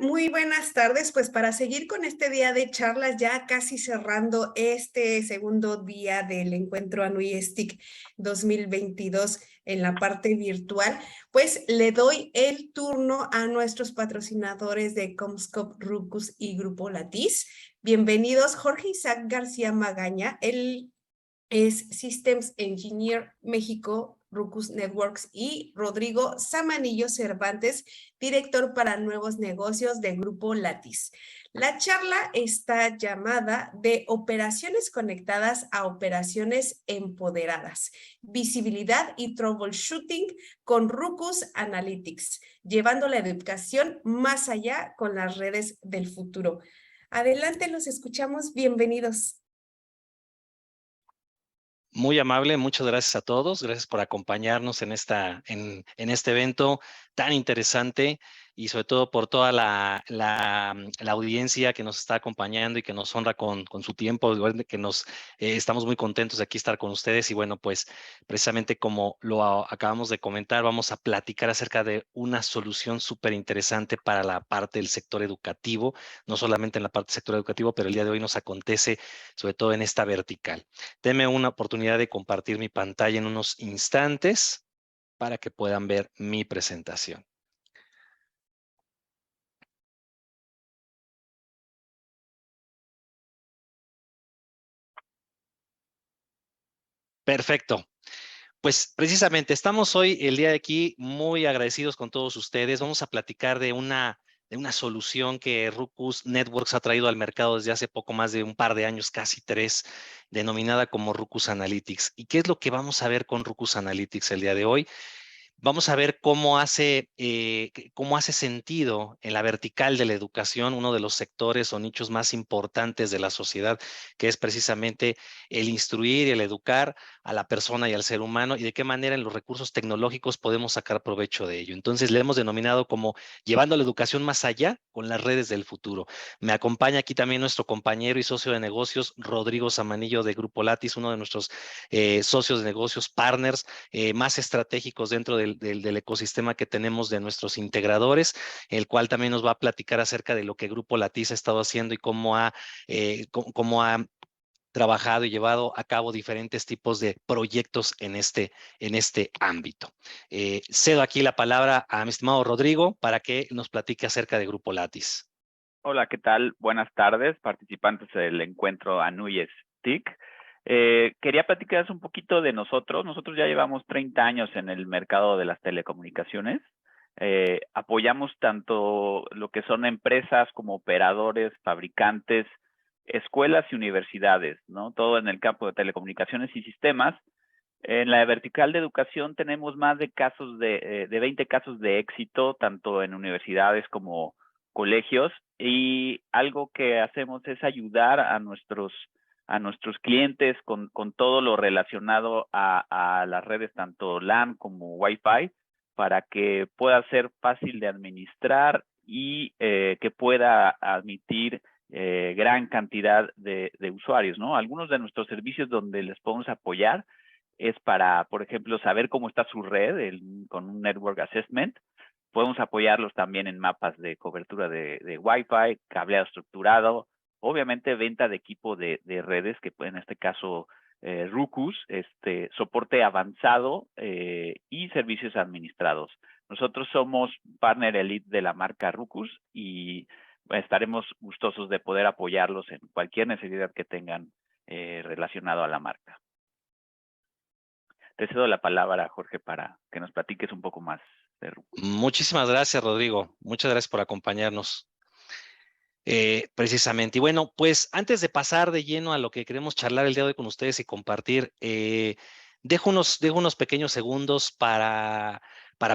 Muy buenas tardes. Pues para seguir con este día de charlas, ya casi cerrando este segundo día del encuentro Anui STIC 2022 en la parte virtual, pues le doy el turno a nuestros patrocinadores de Comscope, Rucus y Grupo Latiz. Bienvenidos, Jorge Isaac García Magaña. Él es Systems Engineer México, Rucus Networks, y Rodrigo Samanillo Cervantes, director para nuevos negocios de Grupo Latiz. La charla está llamada de operaciones conectadas a operaciones empoderadas, visibilidad y troubleshooting con Rucus Analytics, llevando la educación más allá con las redes del futuro. Adelante, los escuchamos. Bienvenidos. Muy amable, muchas gracias a todos. Gracias por acompañarnos en este evento tan interesante y sobre todo por toda la audiencia que nos está acompañando y que nos honra con su tiempo, que estamos muy contentos de aquí estar con ustedes. Y bueno, pues precisamente como acabamos de comentar, vamos a platicar acerca de una solución súper interesante para la parte del sector educativo, no solamente en la parte del sector educativo, pero el día de hoy nos acontece sobre todo en esta vertical. Denme una oportunidad de compartir mi pantalla en unos instantes para que puedan ver mi presentación. Perfecto. Pues precisamente estamos hoy, el día de aquí, muy agradecidos con todos ustedes. Vamos a platicar de una solución que Rucus Networks ha traído al mercado desde hace poco más de un par de años, casi 3, denominada como Rucus Analytics. ¿Y qué es lo que vamos a ver con Rucus Analytics el día de hoy? Vamos a ver cómo hace sentido en la vertical de la educación, uno de los sectores o nichos más importantes de la sociedad, que es precisamente el instruir y el educar a la persona y al ser humano, y de qué manera en los recursos tecnológicos podemos sacar provecho de ello. Entonces, le hemos denominado como llevando la educación más allá con las redes del futuro. Me acompaña aquí también nuestro compañero y socio de negocios, Rodrigo Samanillo, de Grupo Latiz, uno de nuestros socios de negocios, partners más estratégicos dentro del ecosistema que tenemos de nuestros integradores, el cual también nos va a platicar acerca de lo que Grupo Latiz ha estado haciendo y cómo ha trabajado y llevado a cabo diferentes tipos de proyectos en este ámbito. Cedo aquí la palabra a mi estimado Rodrigo para que nos platique acerca de Grupo Latiz. Hola, ¿qué tal? Buenas tardes, participantes del encuentro Anui STIC. Quería platicarles un poquito de nosotros. Nosotros ya llevamos 30 años en el mercado de las telecomunicaciones. Apoyamos tanto lo que son empresas como operadores, fabricantes, escuelas y universidades, ¿no? Todo en el campo de telecomunicaciones y sistemas. En la vertical de educación tenemos más de 20 casos de éxito, tanto en universidades como colegios, y algo que hacemos es ayudar a nuestros clientes con todo lo relacionado a las redes, tanto LAN como Wi-Fi, para que pueda ser fácil de administrar y que pueda admitir gran cantidad de usuarios, ¿no? Algunos de nuestros servicios donde les podemos apoyar es para, por ejemplo, saber cómo está su red con un Network Assessment. Podemos apoyarlos también en mapas de cobertura de Wi-Fi, cableado estructurado, obviamente venta de equipo de redes, que en este caso Rucus, soporte avanzado y servicios administrados. Nosotros somos partner elite de la marca Rucus y estaremos gustosos de poder apoyarlos en cualquier necesidad que tengan relacionado a la marca. Te cedo la palabra, Jorge, para que nos platiques un poco más de Rucus. Muchísimas gracias, Rodrigo. Muchas gracias por acompañarnos. Precisamente. Y bueno, pues antes de pasar de lleno a lo que queremos charlar el día de hoy con ustedes y compartir, dejo unos pequeños segundos para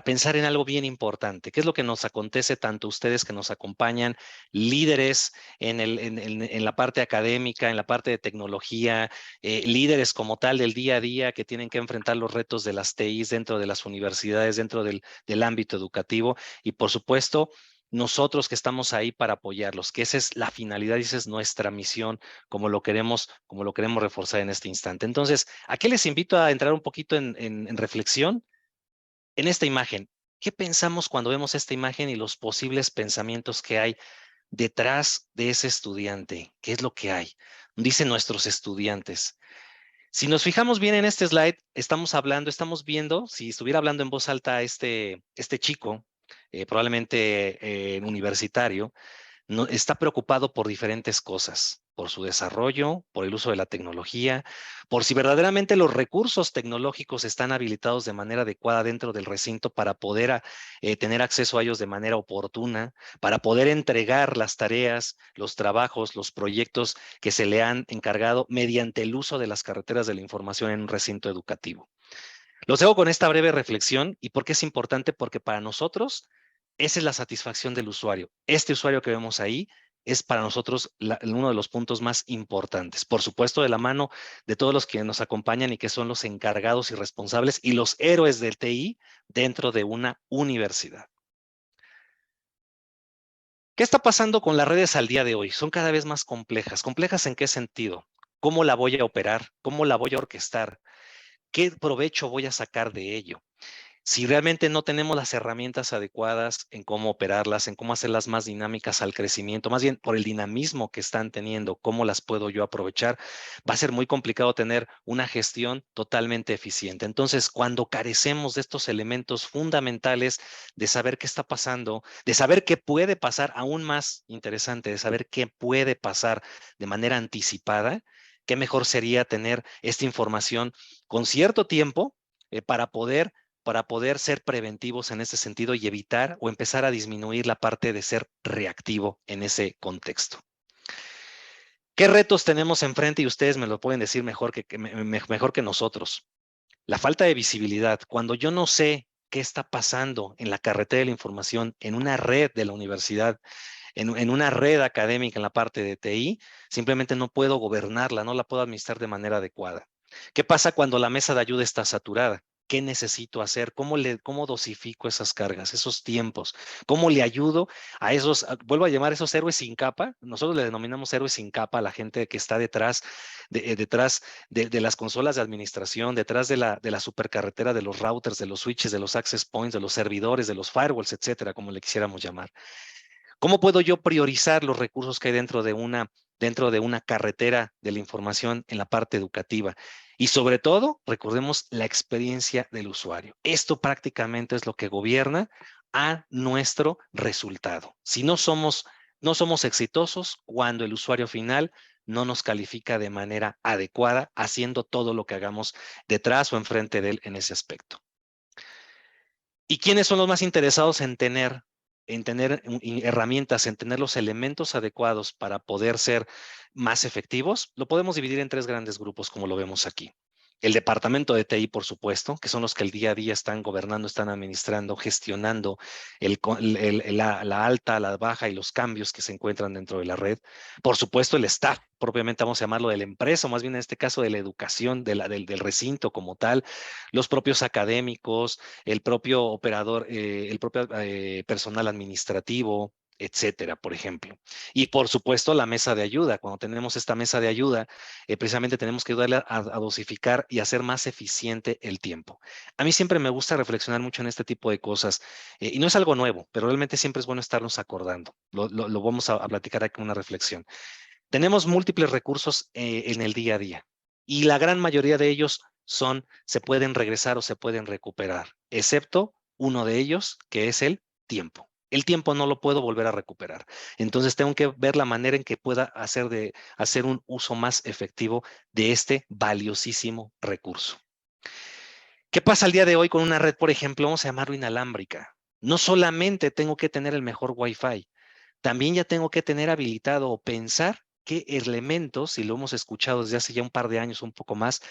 pensar en algo bien importante. ¿Qué es lo que nos acontece tanto a ustedes que nos acompañan, líderes en la parte académica, en la parte de tecnología, líderes como tal del día a día que tienen que enfrentar los retos de las TIs dentro de las universidades, dentro del ámbito educativo y, por supuesto, nosotros que estamos ahí para apoyarlos, que esa es la finalidad y esa es nuestra misión, como lo queremos reforzar en este instante. Entonces, ¿a qué les invito a entrar un poquito en reflexión? En esta imagen, ¿Qué pensamos cuando vemos esta imagen y los posibles pensamientos que hay detrás de ese estudiante? ¿Qué es lo que hay? Dicen nuestros estudiantes. Si nos fijamos bien en este slide, estamos viendo, si estuviera hablando en voz alta este chico, probablemente universitario, no, está preocupado por diferentes cosas, por su desarrollo, por el uso de la tecnología, por si verdaderamente los recursos tecnológicos están habilitados de manera adecuada dentro del recinto para poder tener acceso a ellos de manera oportuna, para poder entregar las tareas, los trabajos, los proyectos que se le han encargado mediante el uso de las carreteras de la información en un recinto educativo. Los dejo con esta breve reflexión. ¿Y por qué es importante? Porque para nosotros esa es la satisfacción del usuario. Este usuario que vemos ahí es para nosotros uno de los puntos más importantes. Por supuesto, de la mano de todos los que nos acompañan y que son los encargados y responsables y los héroes del TI dentro de una universidad. ¿Qué está pasando con las redes al día de hoy? Son cada vez más complejas. ¿Complejas en qué sentido? ¿Cómo la voy a operar? ¿Cómo la voy a orquestar? ¿Qué provecho voy a sacar de ello? Si realmente no tenemos las herramientas adecuadas en cómo operarlas, en cómo hacerlas más dinámicas al crecimiento, más bien por el dinamismo que están teniendo, cómo las puedo yo aprovechar, va a ser muy complicado tener una gestión totalmente eficiente. Entonces, cuando carecemos de estos elementos fundamentales de saber qué está pasando, de saber qué puede pasar, aún más interesante, de saber qué puede pasar de manera anticipada, qué mejor sería tener esta información con cierto tiempo para poder ser preventivos en ese sentido y evitar o empezar a disminuir la parte de ser reactivo en ese contexto. ¿Qué retos tenemos enfrente? Y ustedes me lo pueden decir mejor mejor que nosotros. La falta de visibilidad. Cuando yo no sé qué está pasando en la carretera de la información, en una red de la universidad, en una red académica en la parte de TI, simplemente no puedo gobernarla, no la puedo administrar de manera adecuada. ¿Qué pasa cuando la mesa de ayuda está saturada? ¿Qué necesito hacer? ¿Cómo dosifico esas cargas, esos tiempos? ¿Cómo le ayudo a esos, vuelvo a llamar esos héroes sin capa? Nosotros le denominamos héroes sin capa a la gente que está detrás de las consolas de administración, detrás de la supercarretera, de los routers, de los switches, de los access points, de los servidores, de los firewalls, etcétera, como le quisiéramos llamar. ¿Cómo puedo yo priorizar los recursos que hay dentro de una carretera de la información en la parte educativa? Y sobre todo, recordemos la experiencia del usuario. Esto prácticamente es lo que gobierna a nuestro resultado. Si no somos exitosos cuando el usuario final no nos califica de manera adecuada, haciendo todo lo que hagamos detrás o enfrente de él en ese aspecto. ¿Y quiénes son los más interesados en tener herramientas, en tener los elementos adecuados para poder ser más efectivos? Lo podemos dividir en tres grandes grupos, como lo vemos aquí. El departamento de TI, por supuesto, que son los que el día a día están gobernando, están administrando, gestionando la alta, la baja y los cambios que se encuentran dentro de la red. Por supuesto, el staff, propiamente vamos a llamarlo de la empresa, o más bien en este caso de la educación, del recinto como tal, los propios académicos, el propio operador, el propio personal administrativo, etcétera, por ejemplo. Y por supuesto, la mesa de ayuda. Cuando tenemos esta mesa de ayuda, precisamente tenemos que ayudarle a dosificar y hacer más eficiente el tiempo. A mí siempre me gusta reflexionar mucho en este tipo de cosas y no es algo nuevo, pero realmente siempre es bueno estarnos acordando. Lo vamos a platicar aquí en una reflexión. Tenemos múltiples recursos en el día a día y la gran mayoría de ellos se pueden regresar o se pueden recuperar, excepto uno de ellos que es el tiempo. El tiempo no lo puedo volver a recuperar. Entonces tengo que ver la manera en que pueda hacer un uso más efectivo de este valiosísimo recurso. ¿Qué pasa el día de hoy con una red, por ejemplo, vamos a llamarlo inalámbrica? No solamente tengo que tener el mejor Wi-Fi, también ya tengo que tener habilitado o pensar qué elementos, y lo hemos escuchado desde hace ya un par de años, un poco más,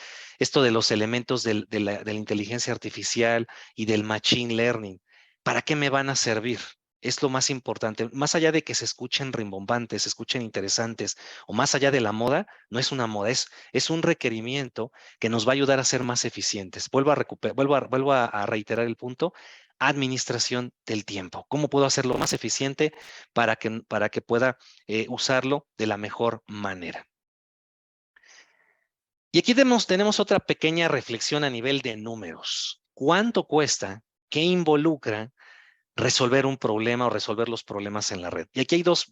esto de los elementos de la inteligencia artificial y del machine learning, ¿para qué me van a servir? Es lo más importante. Más allá de que se escuchen rimbombantes, se escuchen interesantes, o más allá de la moda, no es una moda, es un requerimiento que nos va a ayudar a ser más eficientes. Vuelvo a reiterar el punto. Administración del tiempo. ¿Cómo puedo hacerlo más eficiente para que pueda usarlo de la mejor manera? Y aquí tenemos otra pequeña reflexión a nivel de números. ¿Cuánto cuesta? ¿Qué involucra resolver un problema o resolver los problemas en la red. Y aquí hay dos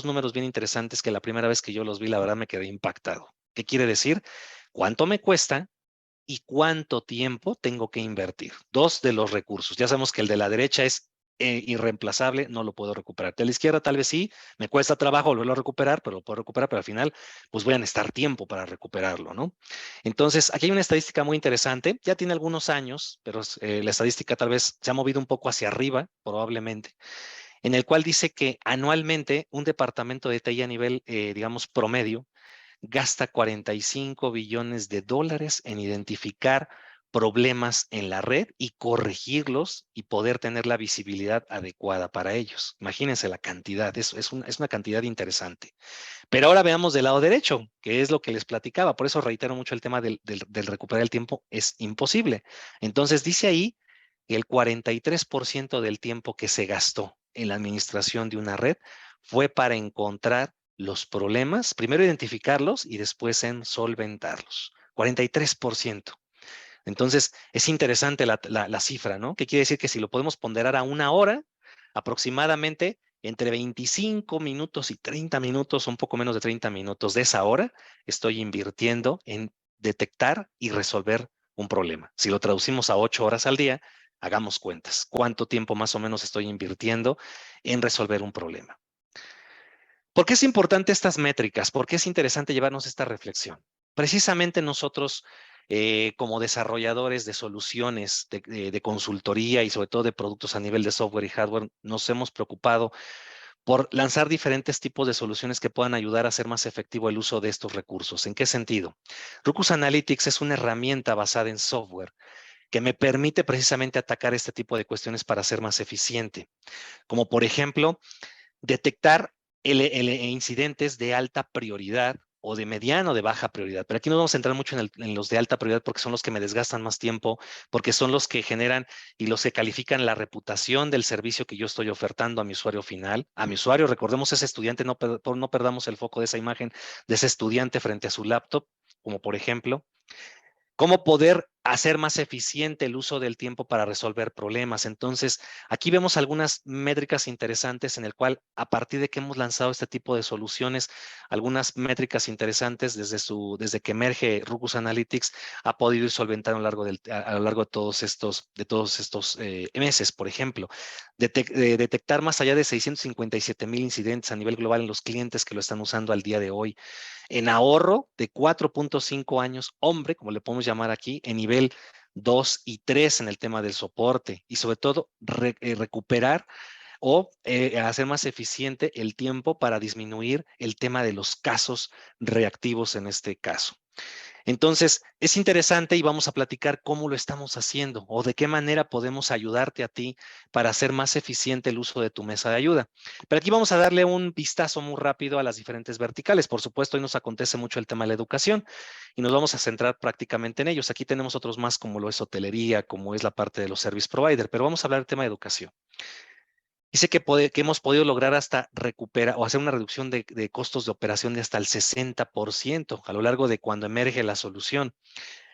números bien interesantes que la primera vez que yo los vi, la verdad me quedé impactado. ¿Qué quiere decir? ¿Cuánto me cuesta y cuánto tiempo tengo que invertir? Dos de los recursos. Ya sabemos que el de la derecha es irreemplazable, no lo puedo recuperar. De la izquierda tal vez sí, me cuesta trabajo volverlo a recuperar, pero lo puedo recuperar, pero al final pues voy a necesitar tiempo para recuperarlo, ¿no? Entonces, aquí hay una estadística muy interesante, ya tiene algunos años, pero la estadística tal vez se ha movido un poco hacia arriba, probablemente, en el cual dice que anualmente un departamento de TI a nivel, digamos, promedio, gasta 45 billones de dólares en identificar problemas en la red y corregirlos y poder tener la visibilidad adecuada para ellos. Imagínense la cantidad, es una cantidad interesante. Pero ahora veamos del lado derecho, que es lo que les platicaba. Por eso reitero mucho el tema del recuperar el tiempo, es imposible. Entonces dice ahí que el 43% del tiempo que se gastó en la administración de una red fue para encontrar los problemas, primero identificarlos y después en solventarlos. 43%. Entonces, es interesante la cifra, ¿no? Que quiere decir que si lo podemos ponderar a una hora, aproximadamente entre 25 minutos y 30 minutos, un poco menos de 30 minutos de esa hora, estoy invirtiendo en detectar y resolver un problema. Si lo traducimos a 8 horas al día, hagamos cuentas. ¿Cuánto tiempo más o menos estoy invirtiendo en resolver un problema? ¿Por qué es importante estas métricas? ¿Por qué es interesante llevarnos esta reflexión? Precisamente nosotros, como desarrolladores de soluciones de consultoría y sobre todo de productos a nivel de software y hardware, nos hemos preocupado por lanzar diferentes tipos de soluciones que puedan ayudar a hacer más efectivo el uso de estos recursos. ¿En qué sentido? Ruckus Analytics es una herramienta basada en software que me permite precisamente atacar este tipo de cuestiones para ser más eficiente, como por ejemplo, detectar incidentes de alta prioridad o de mediana o de baja prioridad. Pero aquí nos vamos a centrar mucho en los de alta prioridad porque son los que me desgastan más tiempo, porque son los que generan y los que califican la reputación del servicio que yo estoy ofertando a mi usuario final. A mi usuario, recordemos ese estudiante, no perdamos el foco de esa imagen de ese estudiante frente a su laptop, como por ejemplo, cómo poder hacer más eficiente el uso del tiempo para resolver problemas. Entonces, aquí vemos algunas métricas interesantes en el cual, a partir de que hemos lanzado este tipo de soluciones, algunas métricas interesantes desde que emerge Ruckus Analytics, ha podido ir solventando a lo largo de todos estos meses. Por ejemplo, detectar más allá de 657,000 incidentes a nivel global en los clientes que lo están usando al día de hoy, en ahorro de 4.5 años, hombre, como le podemos llamar aquí, en nivel 2 y 3 en el tema del soporte y sobre todo recuperar o hacer más eficiente el tiempo para disminuir el tema de los casos reactivos en este caso. Entonces, es interesante y vamos a platicar cómo lo estamos haciendo o de qué manera podemos ayudarte a ti para hacer más eficiente el uso de tu mesa de ayuda. Pero aquí vamos a darle un vistazo muy rápido a las diferentes verticales. Por supuesto, hoy nos acontece mucho el tema de la educación y nos vamos a centrar prácticamente en ellos. Aquí tenemos otros más como lo es hotelería, como es la parte de los service provider, pero vamos a hablar del tema de educación. Dice que hemos podido lograr hasta recuperar o hacer una reducción de costos de operación de hasta el 60% a lo largo de cuando emerge la solución.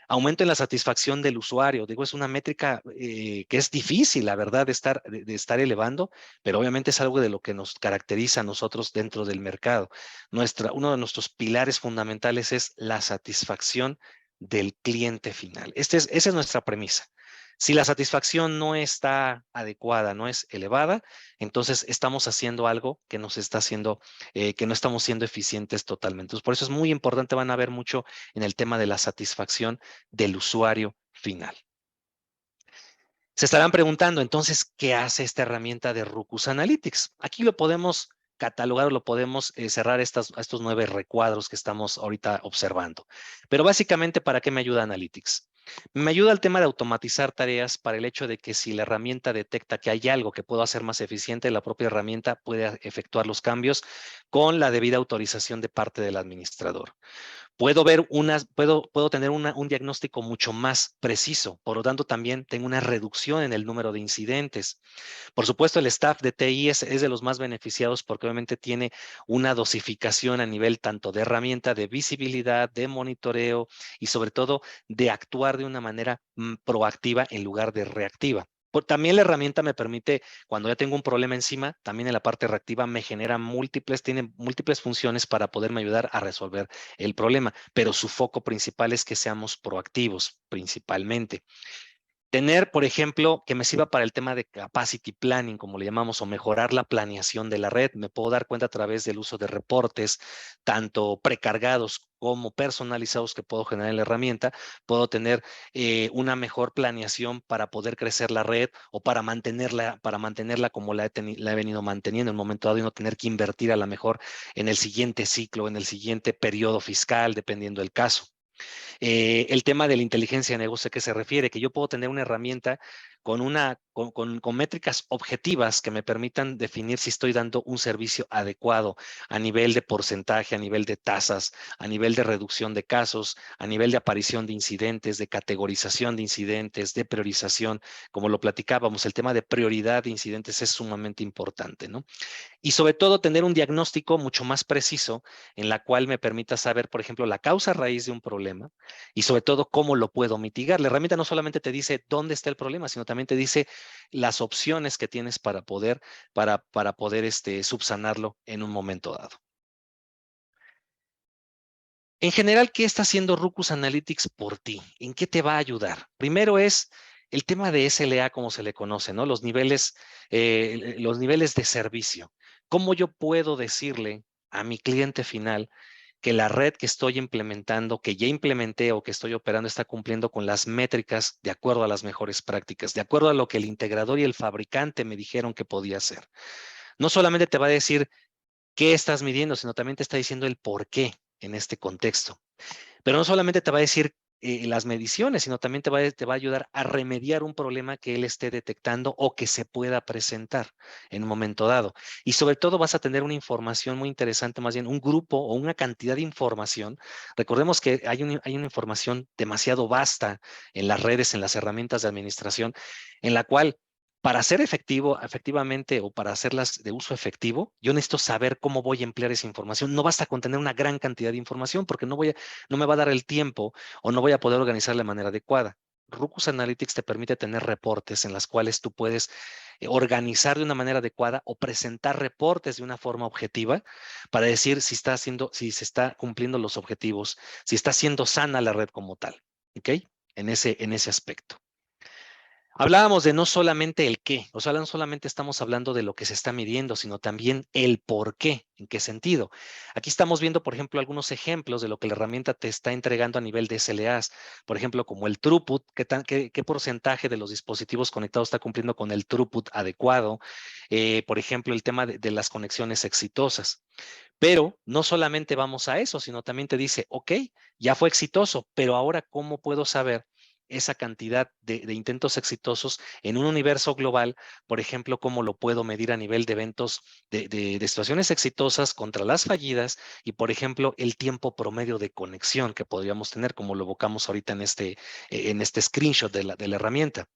Aumento en la satisfacción del usuario. Digo, es una métrica que es difícil, la verdad, de estar elevando, pero obviamente es algo de lo que nos caracteriza a nosotros dentro del mercado. Uno de nuestros pilares fundamentales es la satisfacción del cliente final. Esa es nuestra premisa. Si la satisfacción no está adecuada, no es elevada, entonces estamos haciendo algo que nos está haciendo, que no estamos siendo eficientes totalmente. Entonces, por eso es muy importante, van a ver mucho en el tema de la satisfacción del usuario final. Se estarán preguntando, entonces, ¿qué hace esta herramienta de Ruckus Analytics? Aquí lo podemos catalogar o lo podemos cerrar a estos 9 recuadros que estamos ahorita observando. Pero básicamente, ¿para qué me ayuda Analytics? Me ayuda al tema de automatizar tareas para el hecho de que si la herramienta detecta que hay algo que puedo hacer más eficiente, la propia herramienta puede efectuar los cambios con la debida autorización de parte del administrador. Puedo tener un diagnóstico mucho más preciso. Por lo tanto, también tengo una reducción en el número de incidentes. Por supuesto, el staff de TI es de los más beneficiados porque obviamente tiene una dosificación a nivel tanto de herramienta, de visibilidad, de monitoreo y sobre todo de actuar de una manera proactiva en lugar de reactiva. También la herramienta me permite, cuando ya tengo un problema encima, también en la parte reactiva me genera tiene múltiples funciones para poderme ayudar a resolver el problema, pero su foco principal es que seamos proactivos, principalmente. Tener, por ejemplo, que me sirva para el tema de capacity planning, como le llamamos, o mejorar la planeación de la red. Me puedo dar cuenta a través del uso de reportes, tanto precargados como personalizados que puedo generar en la herramienta. Puedo tener una mejor planeación para poder crecer la red o para mantenerla como la he venido manteniendo en un momento dado y no tener que invertir a lo mejor en el siguiente ciclo, en el siguiente periodo fiscal, dependiendo del caso. El tema de la inteligencia de negocio, ¿a qué se refiere? Que yo puedo tener una herramienta con métricas objetivas que me permitan definir si estoy dando un servicio adecuado a nivel de porcentaje, a nivel de tasas, a nivel de reducción de casos, a nivel de aparición de incidentes, de categorización de incidentes, de priorización. Como lo platicábamos, el tema de prioridad de incidentes es sumamente importante, ¿no? Y sobre todo tener un diagnóstico mucho más preciso en la cual me permita saber, por ejemplo, la causa raíz de un problema y sobre todo cómo lo puedo mitigar. La herramienta no solamente te dice dónde está el problema, sino también te dice las opciones que tienes para poder subsanarlo en un momento dado. En general, ¿qué está haciendo Ruckus Analytics por ti? ¿En qué te va a ayudar? Primero es el tema de SLA, como se le conoce, ¿no? Los niveles de servicio. ¿Cómo yo puedo decirle a mi cliente final que la red que estoy implementando, que ya implementé o que estoy operando está cumpliendo con las métricas de acuerdo a las mejores prácticas, de acuerdo a lo que el integrador y el fabricante me dijeron que podía hacer? No solamente te va a decir qué estás midiendo, sino también te está diciendo el por qué en este contexto. Pero no solamente te va a decir las mediciones, sino también te va a ayudar a remediar un problema que él esté detectando o que se pueda presentar en un momento dado. Y sobre todo vas a tener una información muy interesante, más bien un grupo o una cantidad de información. Recordemos que hay una información demasiado vasta en las redes, en las herramientas de administración, en la cual para ser efectivamente o para hacerlas de uso efectivo, yo necesito saber cómo voy a emplear esa información. No basta con tener una gran cantidad de información porque no me va a dar el tiempo o no voy a poder organizar de manera adecuada. Ruckus Analytics te permite tener reportes en las cuales tú puedes organizar de una manera adecuada o presentar reportes de una forma objetiva para decir si se está cumpliendo los objetivos, si está siendo sana la red como tal. ¿Ok? En ese aspecto. Hablábamos de no solamente el qué, o sea, no solamente estamos hablando de lo que se está midiendo, sino también el por qué, en qué sentido. Aquí estamos viendo, por ejemplo, algunos ejemplos de lo que la herramienta te está entregando a nivel de SLAs, por ejemplo, como el throughput, qué porcentaje de los dispositivos conectados está cumpliendo con el throughput adecuado, por ejemplo, el tema de las conexiones exitosas. Pero no solamente vamos a eso, sino también te dice, ok, ya fue exitoso, pero ahora, ¿cómo puedo saber esa cantidad de intentos exitosos en un universo global? Por ejemplo, cómo lo puedo medir a nivel de eventos de situaciones exitosas contra las fallidas y, por ejemplo, el tiempo promedio de conexión que podríamos tener, como lo evocamos ahorita en este screenshot de la herramienta.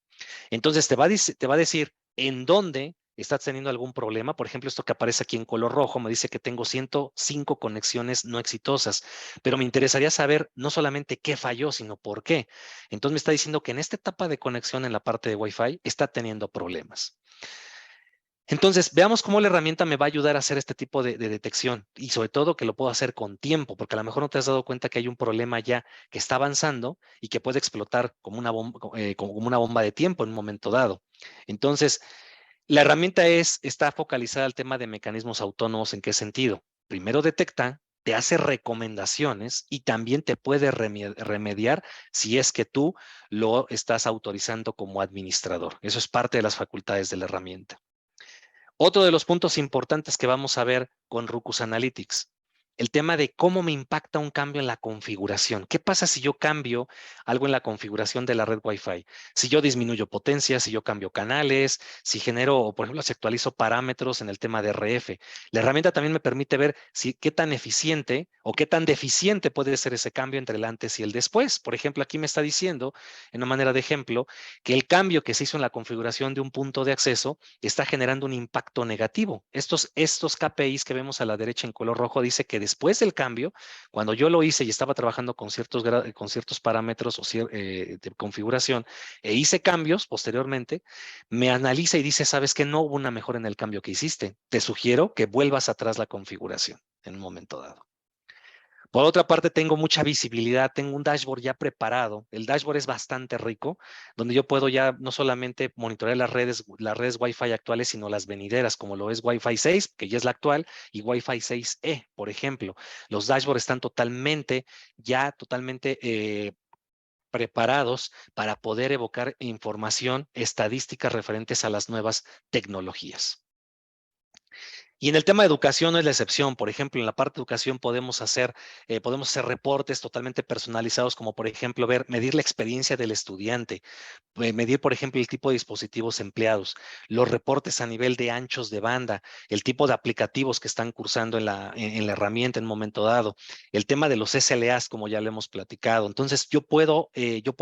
Entonces te va a decir en dónde estás teniendo algún problema. Por ejemplo, esto que aparece aquí en color rojo me dice que tengo 105 conexiones no exitosas, pero me interesaría saber no solamente qué falló, sino por qué. Entonces me está diciendo que en esta etapa de conexión en la parte de Wi-Fi está teniendo problemas. Entonces, veamos cómo la herramienta me va a ayudar a hacer este tipo de detección y sobre todo que lo puedo hacer con tiempo, porque a lo mejor no te has dado cuenta que hay un problema ya que está avanzando y que puede explotar como una bomba de tiempo en un momento dado. Entonces, la herramienta está focalizada al tema de mecanismos autónomos. ¿En qué sentido? Primero detecta, te hace recomendaciones y también te puede remediar si es que tú lo estás autorizando como administrador. Eso es parte de las facultades de la herramienta. Otro de los puntos importantes que vamos a ver con Ruckus Analytics, el tema de cómo me impacta un cambio en la configuración. ¿Qué pasa si yo cambio algo en la configuración de la red Wi-Fi? Si yo disminuyo potencia, si yo cambio canales, si genero, por ejemplo, si actualizo parámetros en el tema de RF. La herramienta también me permite ver qué tan eficiente o qué tan deficiente puede ser ese cambio entre el antes y el después. Por ejemplo, aquí me está diciendo, en una manera de ejemplo, que el cambio que se hizo en la configuración de un punto de acceso está generando un impacto negativo. Estos KPIs que vemos a la derecha en color rojo dice que después del cambio, cuando yo lo hice y estaba trabajando con ciertos parámetros de configuración e hice cambios posteriormente, me analiza y dice, ¿sabes qué? No hubo una mejora en el cambio que hiciste. Te sugiero que vuelvas atrás la configuración en un momento dado. Por otra parte, tengo mucha visibilidad, tengo un dashboard ya preparado. El dashboard es bastante rico, donde yo puedo ya no solamente monitorear las redes Wi-Fi actuales, sino las venideras, como lo es Wi-Fi 6, que ya es la actual, y Wi-Fi 6E, por ejemplo. Los dashboards están totalmente preparados para poder evocar información estadística referentes a las nuevas tecnologías. Y en el tema de educación no es la excepción. Por ejemplo, en la parte de educación podemos hacer reportes totalmente personalizados, como por ejemplo medir la experiencia del estudiante, medir, por ejemplo, el tipo de dispositivos empleados, los reportes a nivel de anchos de banda, el tipo de aplicativos que están cursando en la herramienta en un momento dado, el tema de los SLAs, como ya lo hemos platicado. Entonces, yo puedo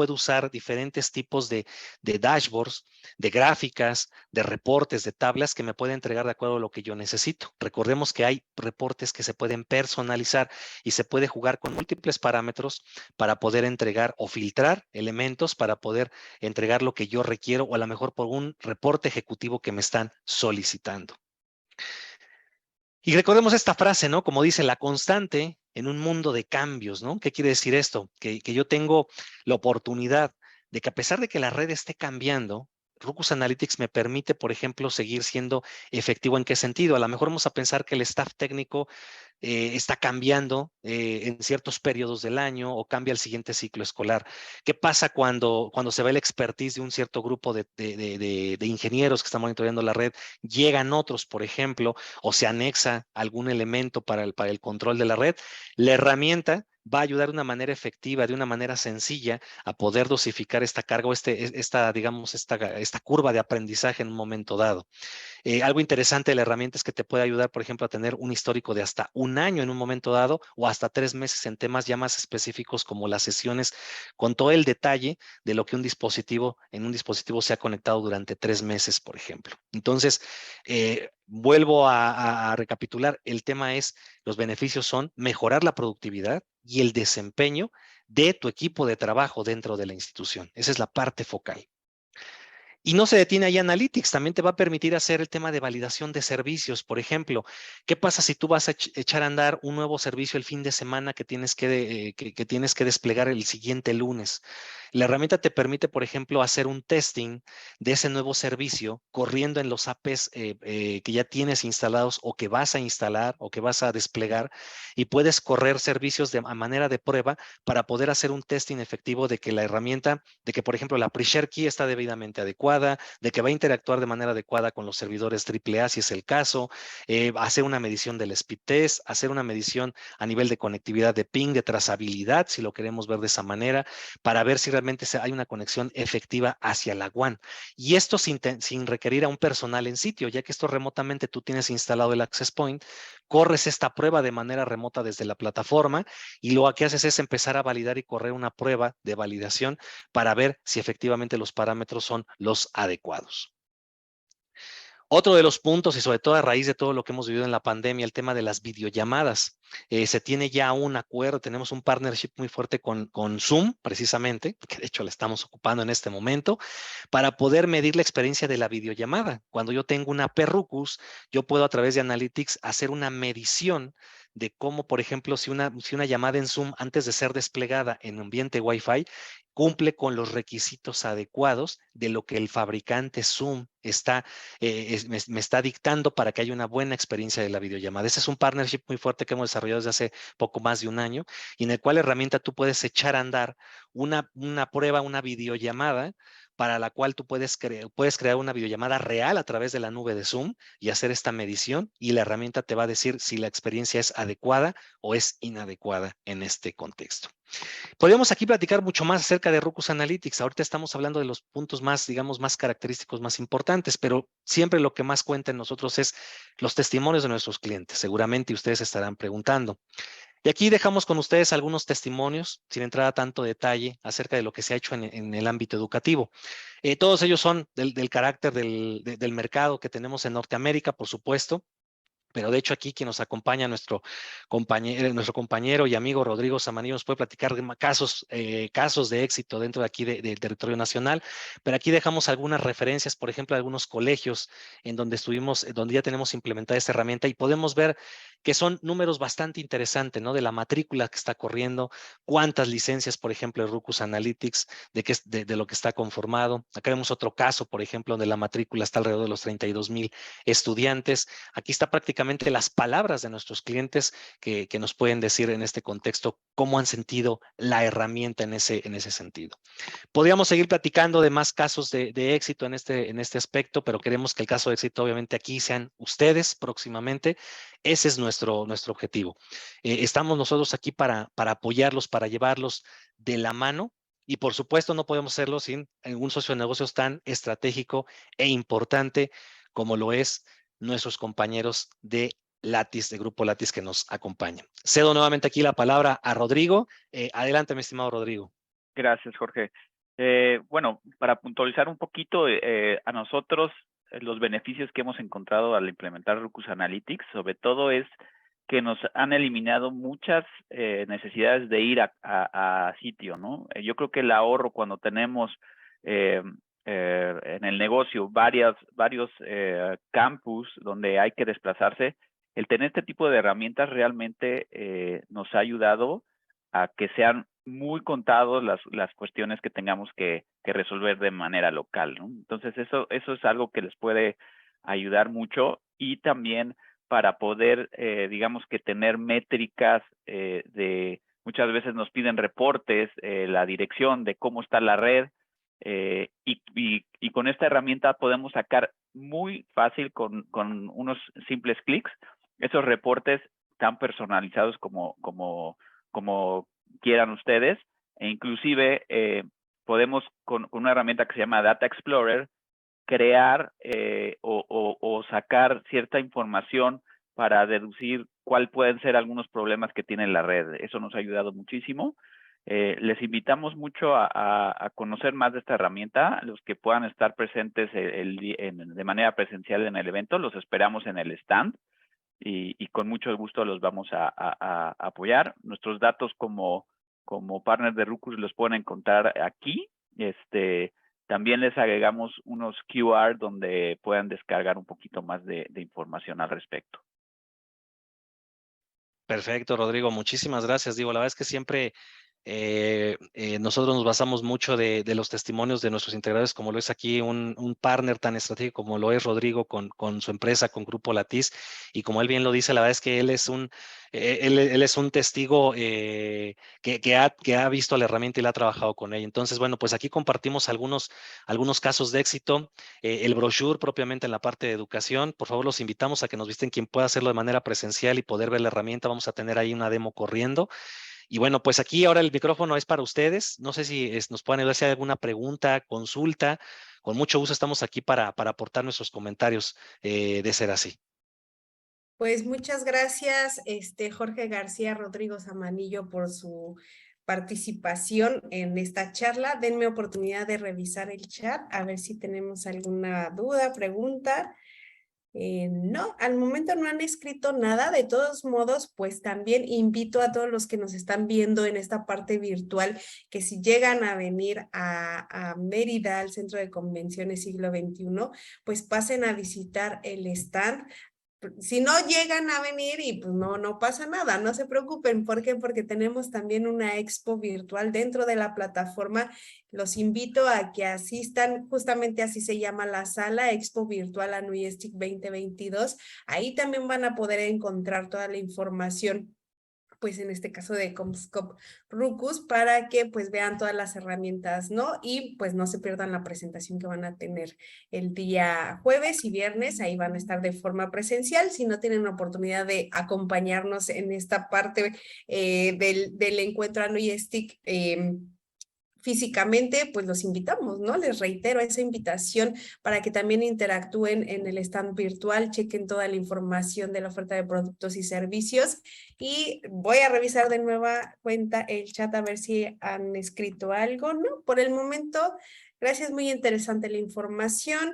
usar diferentes tipos de dashboards, de gráficas, de reportes, de tablas que me pueden entregar de acuerdo a lo que yo necesito. Recordemos que hay reportes que se pueden personalizar y se puede jugar con múltiples parámetros para poder entregar o filtrar elementos para poder entregar lo que yo requiero o a lo mejor por un reporte ejecutivo que me están solicitando. Y recordemos esta frase, ¿no? Como dice, la constante en un mundo de cambios, ¿no? ¿Qué quiere decir esto? Que yo tengo la oportunidad de que a pesar de que la red esté cambiando, Ruckus Analytics me permite, por ejemplo, seguir siendo efectivo. ¿En qué sentido? A lo mejor vamos a pensar que el staff técnico está cambiando en ciertos periodos del año o cambia el siguiente ciclo escolar. ¿Qué pasa cuando se va el expertise de un cierto grupo de ingenieros que están monitoreando la red? Llegan otros, por ejemplo, o se anexa algún elemento para el control de la red. La herramienta va a ayudar de una manera efectiva, de una manera sencilla, a poder dosificar esta carga o esta curva de aprendizaje en un momento dado. Algo interesante de la herramienta es que te puede ayudar, por ejemplo, a tener un histórico de hasta un año en un momento dado o hasta 3 meses en temas ya más específicos como las sesiones, con todo el detalle de lo que un dispositivo se ha conectado durante 3 meses, por ejemplo. Entonces, vuelvo a recapitular. El tema es, los beneficios son mejorar la productividad y el desempeño de tu equipo de trabajo dentro de la institución. Esa es la parte focal. Y no se detiene ahí Analytics, también te va a permitir hacer el tema de validación de servicios. Por ejemplo, ¿qué pasa si tú vas a echar a andar un nuevo servicio el fin de semana que tienes que tienes que desplegar el siguiente lunes? La herramienta te permite, por ejemplo, hacer un testing de ese nuevo servicio corriendo en los APs que ya tienes instalados o que vas a instalar o que vas a desplegar, y puedes correr servicios a manera de prueba para poder hacer un testing efectivo de que la herramienta, de que, por ejemplo, la pre-share key está debidamente adecuada, de que va a interactuar de manera adecuada con los servidores AAA, si es el caso, hacer una medición del speed test, hacer una medición a nivel de conectividad de ping, de trazabilidad, si lo queremos ver de esa manera, para ver si realmente hay una conexión efectiva hacia la WAN. Y esto sin requerir a un personal en sitio, ya que esto remotamente tú tienes instalado el access point, corres esta prueba de manera remota desde la plataforma y lo que haces es empezar a validar y correr una prueba de validación para ver si efectivamente los parámetros son los adecuados. Otro de los puntos, y sobre todo a raíz de todo lo que hemos vivido en la pandemia, el tema de las videollamadas. Se tiene ya un acuerdo, tenemos un partnership muy fuerte con Zoom, precisamente, que de hecho la estamos ocupando en este momento, para poder medir la experiencia de la videollamada. Cuando yo tengo una Ruckus, yo puedo a través de Analytics hacer una medición de cómo, por ejemplo, si una llamada en Zoom antes de ser desplegada en ambiente Wi-Fi cumple con los requisitos adecuados de lo que el fabricante Zoom me está dictando para que haya una buena experiencia de la videollamada. Ese es un partnership muy fuerte que hemos desarrollado desde hace poco más de un año, y en el cual la herramienta tú puedes echar a andar una prueba, una videollamada, para la cual tú puedes crear una videollamada real a través de la nube de Zoom y hacer esta medición, y la herramienta te va a decir si la experiencia es adecuada o es inadecuada en este contexto. Podríamos aquí platicar mucho más acerca de Ruckus Analytics. Ahorita estamos hablando de los puntos más, digamos, más característicos, más importantes, pero siempre lo que más cuenta en nosotros es los testimonios de nuestros clientes. Seguramente ustedes estarán preguntando. Y aquí dejamos con ustedes algunos testimonios, sin entrar a tanto detalle, acerca de lo que se ha hecho en el ámbito educativo. Todos ellos son del carácter del mercado que tenemos en Norteamérica, por supuesto. Pero de hecho aquí quien nos acompaña, nuestro compañero y amigo Rodrigo Samanillo, nos puede platicar de casos de éxito dentro de aquí del territorio nacional. Pero aquí dejamos algunas referencias, por ejemplo, de algunos colegios en donde estuvimos, donde ya tenemos implementada esta herramienta y podemos ver que son números bastante interesantes, ¿no? De la matrícula que está corriendo, cuántas licencias, por ejemplo, de Ruckus Analytics, de lo que está conformado. Acá vemos otro caso, por ejemplo, donde la matrícula está alrededor de los 32,000 estudiantes. Aquí está prácticamente las palabras de nuestros clientes que nos pueden decir en este contexto cómo han sentido la herramienta en ese sentido. Podríamos seguir platicando de más casos de éxito en este aspecto, pero queremos que el caso de éxito obviamente aquí sean ustedes próximamente. Ese es nuestro objetivo. Estamos nosotros aquí para apoyarlos, para llevarlos de la mano. Y por supuesto no podemos hacerlo sin un socio de negocios tan estratégico e importante como lo es nuestros compañeros de Lattice, de Grupo Lattice que nos acompañan. Cedo nuevamente aquí la palabra a Rodrigo. Adelante, mi estimado Rodrigo. Gracias, Jorge. Bueno, para puntualizar un poquito, a nosotros los beneficios que hemos encontrado al implementar Ruckus Analytics, sobre todo es que nos han eliminado muchas necesidades de ir a sitio, ¿no? Yo creo que el ahorro cuando tenemos en el negocio varios campus donde hay que desplazarse, el tener este tipo de herramientas realmente nos ha ayudado a que sean muy contados las cuestiones que tengamos que resolver de manera local, ¿no? Entonces, eso es algo que les puede ayudar mucho y también para poder, digamos que tener métricas muchas veces nos piden reportes, la dirección de cómo está la red, y con esta herramienta podemos sacar muy fácil con unos simples clics esos reportes tan personalizados como quieran ustedes, e inclusive podemos con una herramienta que se llama Data Explorer crear o sacar cierta información para deducir cuál pueden ser algunos problemas que tiene la red. Eso nos ha ayudado muchísimo. Les invitamos mucho a conocer más de esta herramienta. Los que puedan estar presentes de manera presencial en el evento, los esperamos en el stand. Y con mucho gusto los vamos a apoyar. Nuestros datos como partner de Ruckus los pueden encontrar aquí. También les agregamos unos QR donde puedan descargar un poquito más de información al respecto. Perfecto, Rodrigo. Muchísimas gracias. Digo, la verdad es que siempre nosotros nos basamos mucho de los testimonios de nuestros integradores, como lo es aquí un partner tan estratégico como lo es Rodrigo con su empresa, con Grupo Lattice. Y como él bien lo dice, la verdad es que él es un testigo que ha visto la herramienta y la ha trabajado con ella. Entonces, bueno, pues aquí compartimos algunos casos de éxito. El brochure propiamente en la parte de educación. Por favor, los invitamos a que nos visiten quien pueda hacerlo de manera presencial y poder ver la herramienta. Vamos a tener ahí una demo corriendo. Y bueno, pues aquí ahora el micrófono es para ustedes. No sé si nos pueden ayudar si hay alguna pregunta, consulta. Con mucho gusto estamos aquí para aportar nuestros comentarios de ser así. Pues muchas gracias, Jorge García, Rodrigo Samanillo, por su participación en esta charla. Denme oportunidad de revisar el chat, a ver si tenemos alguna duda, pregunta. No, al momento no han escrito nada. De todos modos, pues también invito a todos los que nos están viendo en esta parte virtual que si llegan a venir a Mérida, al Centro de Convenciones Siglo XXI, pues pasen a visitar el stand. Si no llegan a venir y pues no pasa nada, no se preocupen. ¿Por qué? Porque tenemos también una expo virtual dentro de la plataforma. Los invito a que asistan, justamente así se llama la sala, Expo Virtual ANUYSTIC 2022. Ahí también van a poder encontrar toda la información, pues en este caso de Comscope Ruckus, para que pues vean todas las herramientas, ¿no? Y pues no se pierdan la presentación que van a tener el día jueves y viernes. Ahí van a estar de forma presencial. Si no tienen la oportunidad de acompañarnos en esta parte del encuentro ANUYSTIC físicamente, pues los invitamos, ¿no? Les reitero esa invitación para que también interactúen en el stand virtual, chequen toda la información de la oferta de productos y servicios. Y voy a revisar de nueva cuenta el chat a ver si han escrito algo, ¿no? Por el momento, gracias, muy interesante la información.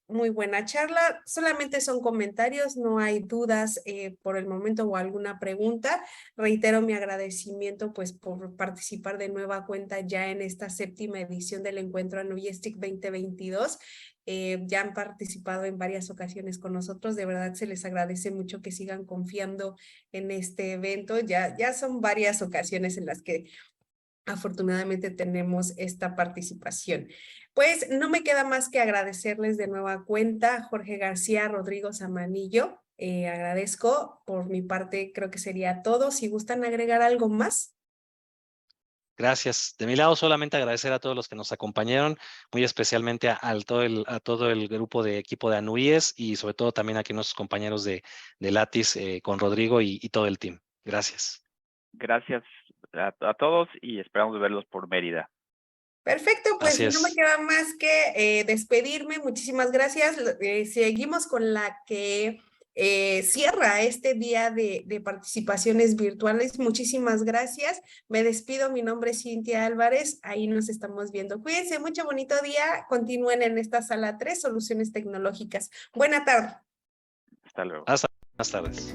Muy buena charla. Solamente son comentarios, no hay dudas por el momento o alguna pregunta. Reitero mi agradecimiento pues por participar de nueva cuenta ya en esta 7ª edición del Encuentro Anuy STIC 2022. Ya han participado en varias ocasiones con nosotros. De verdad se les agradece mucho que sigan confiando en este evento. Ya son varias ocasiones en las que afortunadamente tenemos esta participación. Pues no me queda más que agradecerles de nueva cuenta, Jorge García, Rodrigo Zamanillo. Agradezco por mi parte, creo que sería todo. Si gustan agregar algo más. Gracias. De mi lado, solamente agradecer a todos los que nos acompañaron, muy especialmente a todo el grupo de equipo de Anuyes y sobre todo también aquí nuestros compañeros de Latis con Rodrigo y todo el team. Gracias. Gracias a todos y esperamos verlos por Mérida. Perfecto, pues Así no me es. queda más que despedirme. Muchísimas gracias. Seguimos con la que cierra este día de participaciones virtuales. Muchísimas gracias. Me despido. Mi nombre es Cintia Álvarez. Ahí nos estamos viendo. Cuídense mucho, bonito día. Continúen en esta sala 3, Soluciones Tecnológicas. Buena tarde. Hasta luego. Hasta más tardes.